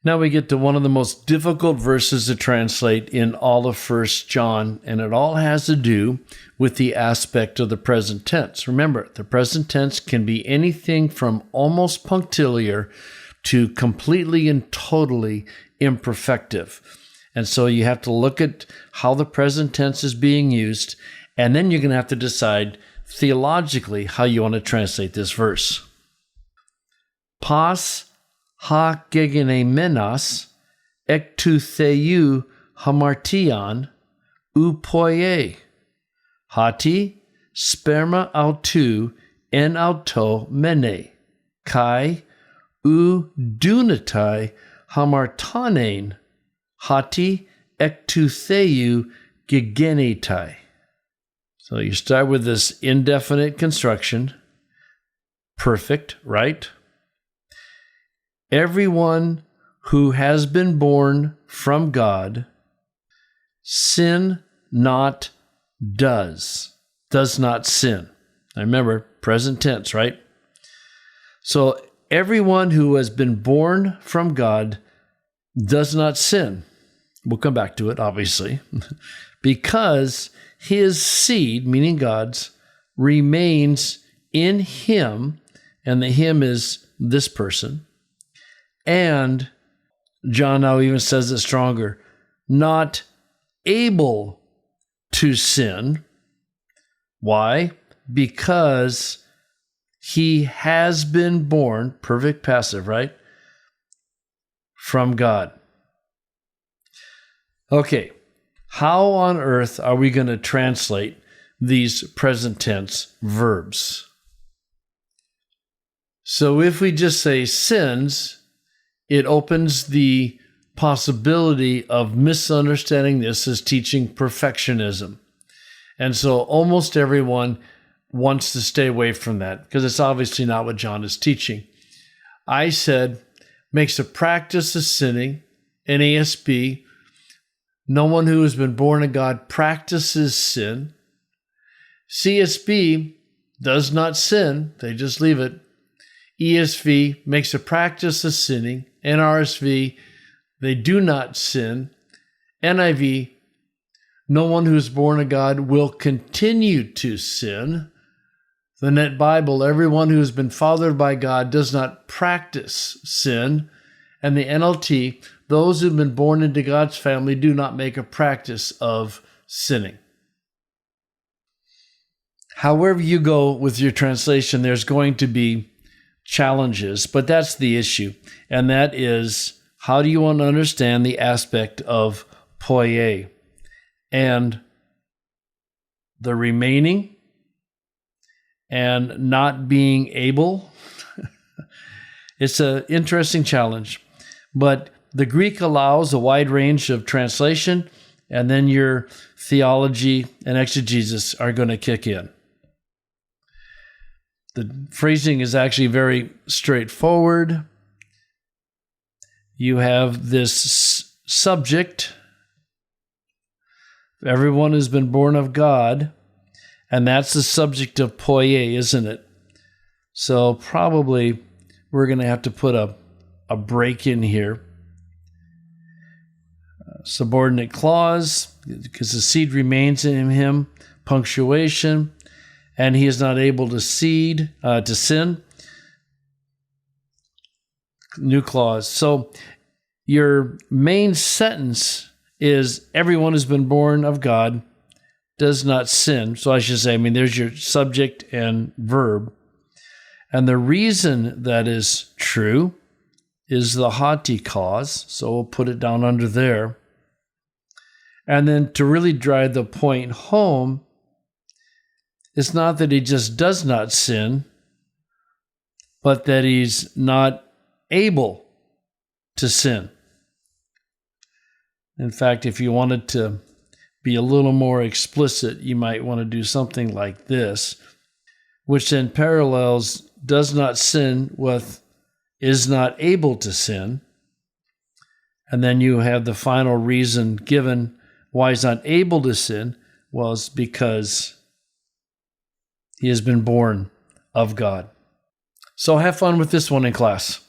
Now we get to one of the most difficult verses to translate in all of 1 John, and it all has to do with the aspect of the present tense. Remember, the present tense can be anything from almost punctiliar to completely and totally imperfective. And so you have to look at how the present tense is being used, and then you're going to have to decide theologically how you want to translate this verse. Pas ha gegenemenas ektu theou hamartian upoie hati sperma autou en auto mene kai u dunatai hamartanen hati ektu theou gegenetai. So you start with this indefinite construction. Perfect, right? Everyone who has been born from God, sin not does not sin. Now remember, present tense, right? So everyone who has been born from God does not sin. We'll come back to it, obviously, because his seed, meaning God's, remains in him, and the him is this person. And John now even says it stronger, not able to sin. Why? Because he has been born, perfect passive, right? From God. Okay, how on earth are we going to translate these present tense verbs? So if we just say sins, it opens the possibility of misunderstanding this as teaching perfectionism. And so almost everyone wants to stay away from that because it's obviously not what John is teaching. I said, makes a practice of sinning. NASB, no one who has been born of God practices sin. CSB does not sin. They just leave it. ESV makes a practice of sinning. NRSV, they do not sin. NIV, no one who is born of God will continue to sin. The Net Bible, everyone who has been fathered by God does not practice sin. And the NLT, those who have been born into God's family do not make a practice of sinning. However you go with your translation, there's going to be challenges, but that's the issue. And that is, how do you want to understand the aspect of poie and the remaining and not being able? It's an interesting challenge, but the Greek allows a wide range of translation, and then your theology and exegesis are going to kick in. The phrasing is actually very straightforward. You have this subject, everyone has been born of God, and that's the subject of poie, isn't it? So probably we're going to have to put a break in here. Subordinate clause, because the seed remains in him, punctuation, and he is not able to sin. New clause. So your main sentence is everyone who's been born of God does not sin. So I should say, there's your subject and verb. And the reason that is true is the hati cause. So we'll put it down under there. And then to really drive the point home, it's not that he just does not sin, but that he's not able to sin. In fact, if you wanted to be a little more explicit, you might want to do something like this, which then parallels does not sin with is not able to sin. And then you have the final reason given why he's not able to sin was because he has been born of God. So have fun with this one in class.